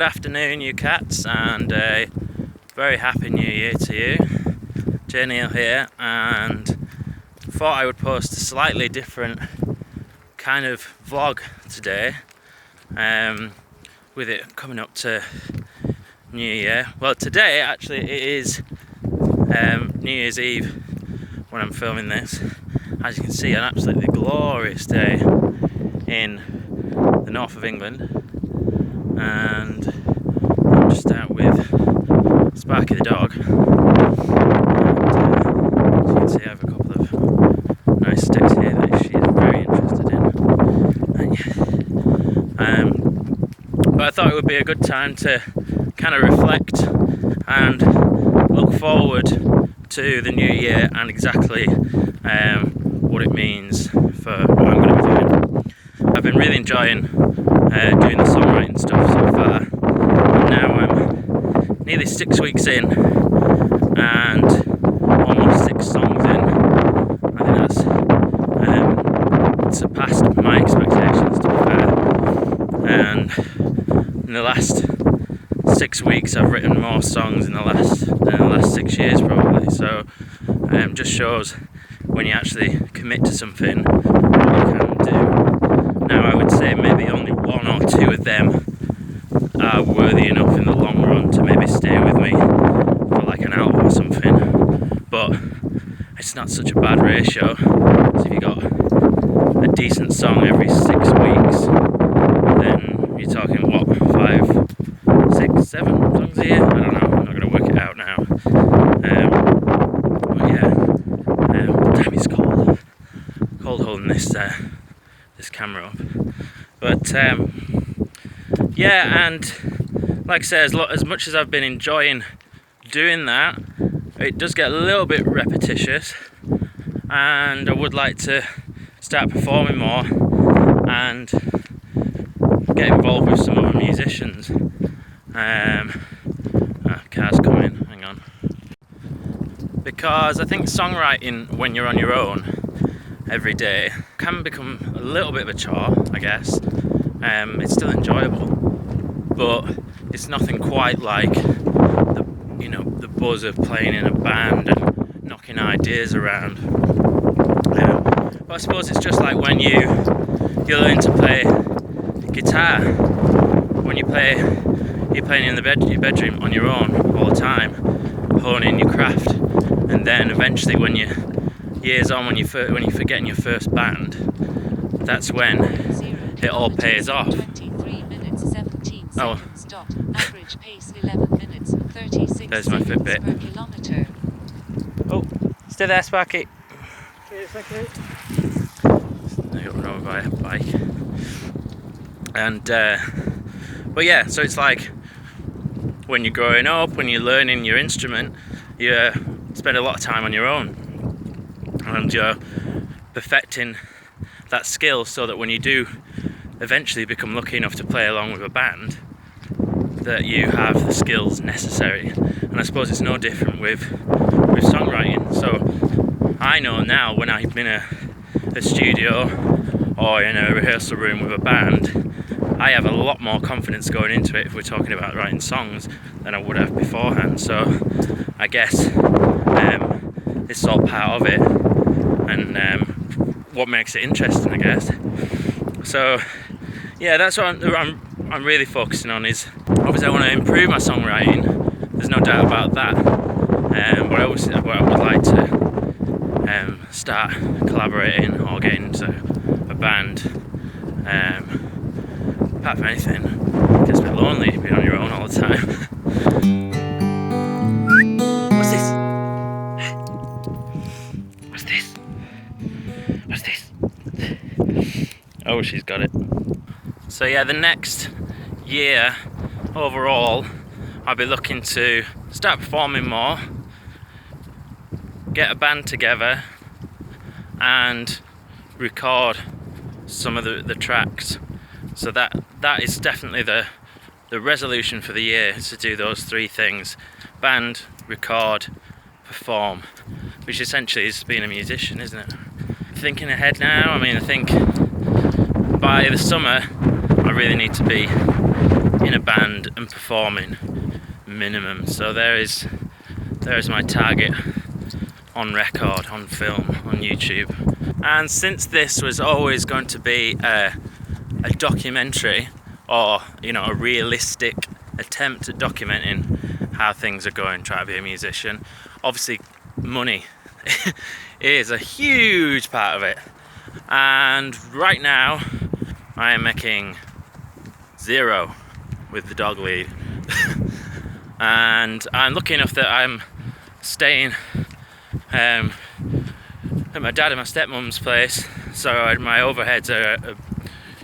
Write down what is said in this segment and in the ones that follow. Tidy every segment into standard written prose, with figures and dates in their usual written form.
afternoon, you cats, and a very happy new year to you. Jay Neal here, and thought I would post a slightly different kind of vlog today, with it coming up to New Year. Well, today actually it is New Year's Eve when I'm filming this. As you can see, an absolutely glorious day in the north of England, and I'm just out with Sparky the dog, and as you can see I have a couple of nice sticks here that she is very interested in, but I thought it would be a good time to kind of reflect and look forward to the new year and exactly what it means for what I'm going to be doing. I've been really enjoying doing the songwriting stuff so far, and now I'm nearly 6 weeks in and almost 6 songs in. I think that's surpassed my expectations, to be fair, and in the last 6 weeks I've written more songs than the last 6 years probably, so just shows when you actually commit to something what you can do. Now I would say maybe only 1 or 2 of them are worthy enough in the long run to maybe stay with me for like an album or something, but it's not such a bad ratio. So if you got a decent song every 6 weeks, then you're talking what, 5, 6, 7 songs a year? I don't know, I'm not going to work it out now. But yeah, damn, it's cold holding this camera up. But yeah, and like I say, as much as I've been enjoying doing that, it does get a little bit repetitious, and I would like to start performing more and get involved with some other musicians. Car's coming, hang on. Because I think songwriting when you're on your own every day can become a little bit of a chore, I guess. It's still enjoyable, but it's nothing quite like the buzz of playing in a band and knocking ideas around. But I suppose it's just like when you learn to play guitar. When you're playing in your bedroom on your own all the time, honing your craft, and then eventually when you're years on, when you're getting your first band, that's when it all pays off. 23 minutes 17 oh, seconds. Average pace 11 minutes 36 there's my Fitbit. per kilometre. Oh, stay there, Sparky. Okay, thank you. I got run over by a bike. And but yeah, so it's like when you're growing up, when you're learning your instrument, you spend a lot of time on your own, and you're perfecting that skill so that when you do eventually become lucky enough to play along with a band, that you have the skills necessary. And I suppose it's no different with songwriting. So I know now when I'm in a studio or in a rehearsal room with a band, I have a lot more confidence going into it if we're talking about writing songs than I would have beforehand. So I guess it's all part of it, and what makes it interesting, I guess. So yeah, that's what I'm really focusing on. Is obviously I want to improve my songwriting. There's no doubt about that. But I would like to start collaborating or getting into a band. Apart from anything, it gets a bit lonely being on your own all the time. What's this? What's this? What's this? Oh, she's got it. So yeah, the next year overall, I'll be looking to start performing more, get a band together, and record some of the tracks. So that is definitely the resolution for the year, is to do those 3 things: band, record, perform, which essentially is being a musician, isn't it? Thinking ahead now, I mean, I think by the summer I really need to be in a band and performing minimum. So there is my target on record, on film, on YouTube. And since this was always going to be a documentary, or a realistic attempt at documenting how things are going, try to be a musician, obviously money is a huge part of it. And right now I am making 0 with the dog lead. And I'm lucky enough that I'm staying at my dad and my stepmom's place, so my overheads are a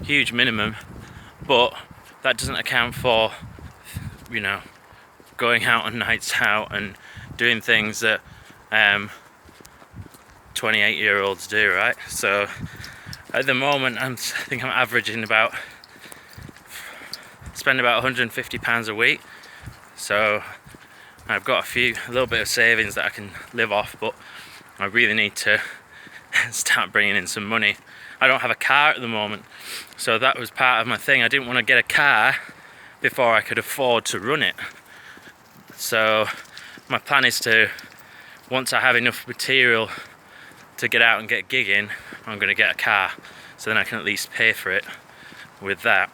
huge minimum, but that doesn't account for going out on nights out and doing things that 28-year-olds do, right? So at the moment I think I'm averaging spend about £150 a week. So I've got a little bit of savings that I can live off, but I really need to start bringing in some money. I don't have a car at the moment, so that was part of my thing. I didn't want to get a car before I could afford to run it. So my plan is to, once I have enough material to get out and get gigging, I'm going to get a car, so then I can at least pay for it with that.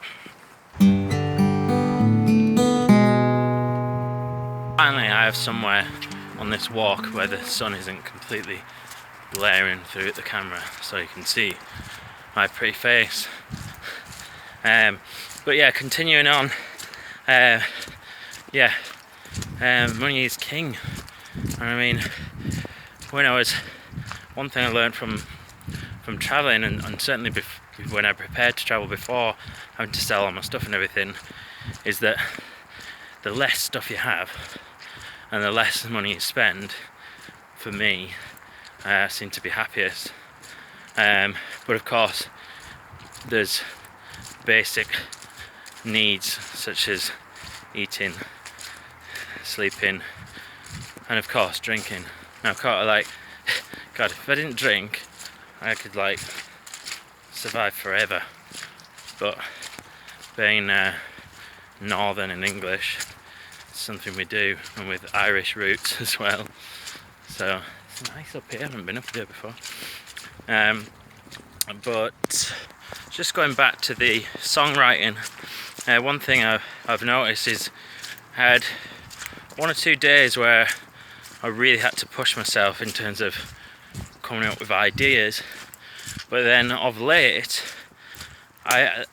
Finally, I have somewhere on this walk where the sun isn't completely blaring through at the camera, so you can see my pretty face. But yeah, continuing on, money is king. I mean, one thing I learned from traveling, and certainly when I prepared to travel before having to sell all my stuff and everything, is that the less stuff you have and the less money you spend, for me, seem to be happiest. But of course, there's basic needs such as eating, sleeping, and of course drinking. Now, God, if I didn't drink, I could survive forever. But being northern and English, it's something we do, and with Irish roots as well. So it's nice up here. I haven't been up here before. But just going back to the songwriting, one thing I've noticed is I had 1 or 2 days where I really had to push myself in terms of coming up with ideas, but then of late, I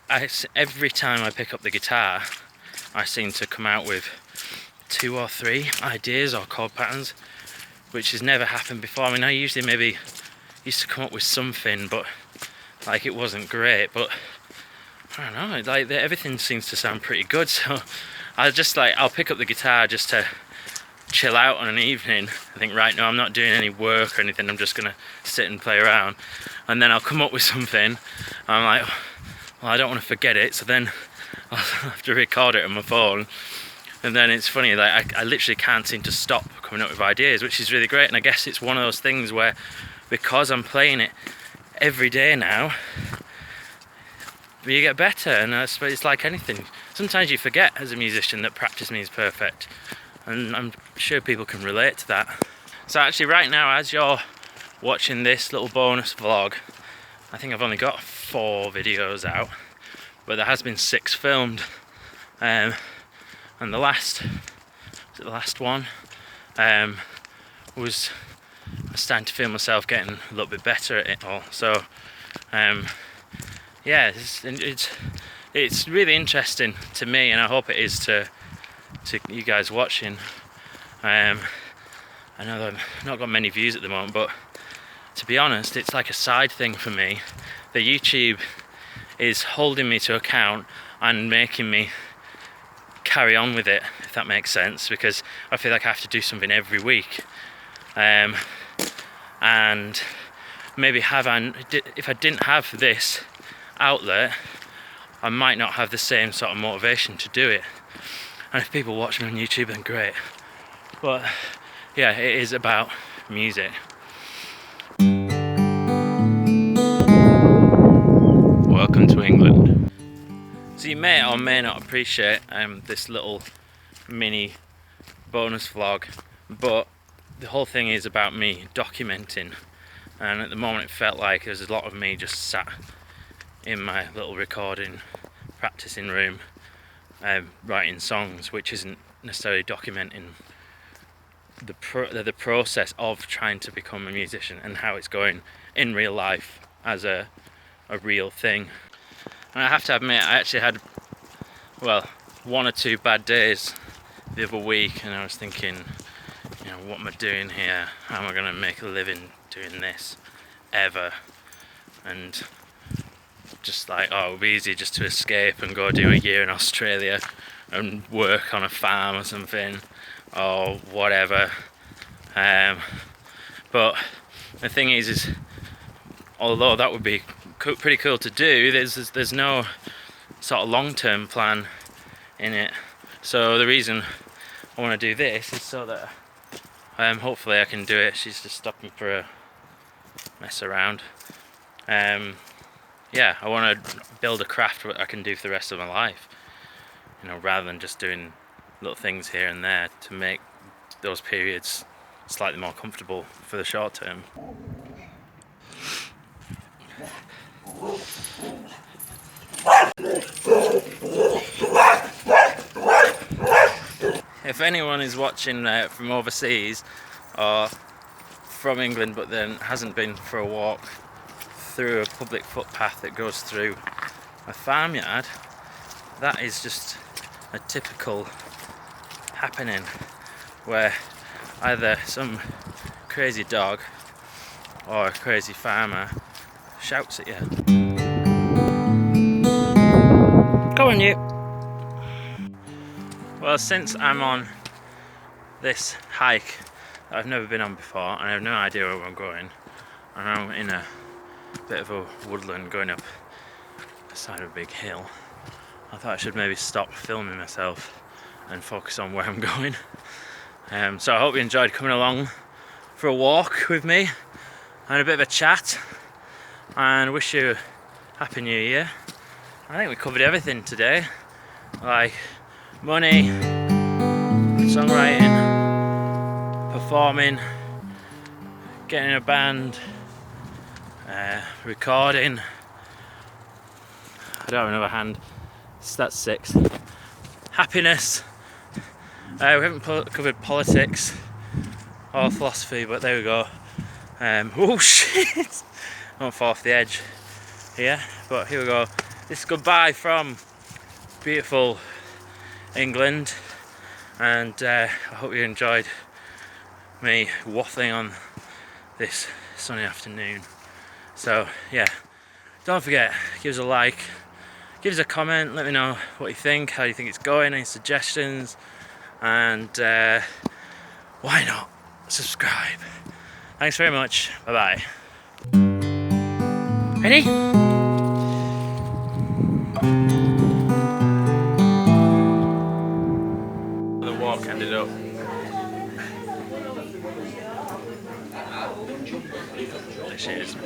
every time I pick up the guitar, I seem to come out with 2 or 3 ideas or chord patterns, which has never happened before. I mean, I usually maybe used to come up with something, but it wasn't great. But I don't know, everything seems to sound pretty good. So I'll pick up the guitar just to chill out on an evening. I think right now I'm not doing any work or anything, I'm just gonna sit and play around, and then I'll come up with something. I'm like, well, I don't want to forget it, so then I'll have to record it on my phone. And then it's funny, I literally can't seem to stop coming up with ideas, which is really great. And I guess it's one of those things where, because I'm playing it every day now, you get better. And I suppose it's like anything, sometimes you forget as a musician that practice means perfect, and I'm sure people can relate to that. So actually right now, as you're watching this little bonus vlog, I think I've only got 4 videos out, but there has been 6 filmed. And the last one was I was starting to feel myself getting a little bit better at it all. So yeah, it's really interesting to me, and I hope it is to you guys watching. I know that I've not got many views at the moment, but to be honest, it's like a side thing for me. The YouTube is holding me to account and making me carry on with it, if that makes sense, because I feel like I have to do something every week. And maybe if I didn't have this outlet, I might not have the same sort of motivation to do it. And if people watch me on YouTube, then great. But yeah, it is about music. Welcome to England. So So you may or may not appreciate this little mini bonus vlog, but the whole thing is about me documenting, and at the moment it felt like there's a lot of me just sat in my little recording practicing room writing songs, which isn't necessarily documenting the process of trying to become a musician and how it's going in real life as a real thing. And I have to admit, I actually had, well, 1 or 2 bad days the other week, and I was thinking, you know, what am I doing here? How am I going to make a living doing this ever? And just like, oh, it would be easy just to escape and go do a year in Australia and work on a farm or something, or whatever. But the thing is although that would be pretty cool to do, there's no sort of long-term plan in it. So the reason I want to do this is so that hopefully I can do it. She's just stopping for a mess around. Yeah, I want to build a craft that I can do for the rest of my life, you know, rather than just doing little things here and there, to make those periods slightly more comfortable for the short term. If anyone is watching from overseas or from England but then hasn't been for a walk through a public footpath that goes through a farmyard, that is just a typical happening where either some crazy dog or a crazy farmer shouts at you. Go on, you. Well, since I'm on this hike that I've never been on before and I have no idea where I'm going, and I'm in a bit of a woodland going up the side of a big hill, I thought I should maybe stop filming myself and focus on where I'm going. So I hope you enjoyed coming along for a walk with me and a bit of a chat, and wish you a Happy New Year. I think we covered everything today, like money, songwriting, performing, getting in a band, recording. I don't have another hand, so that's 6. Happiness. We haven't covered politics or philosophy, but there we go. Oh shit! I won't fall off the edge here, but here we go. This is goodbye from beautiful England, and I hope you enjoyed me waffling on this sunny afternoon. So yeah, don't forget, give us a like, give us a comment, let me know what you think, how you think it's going, any suggestions, and why not subscribe. Thanks very much, bye bye. Ready? The walk ended up. There she is.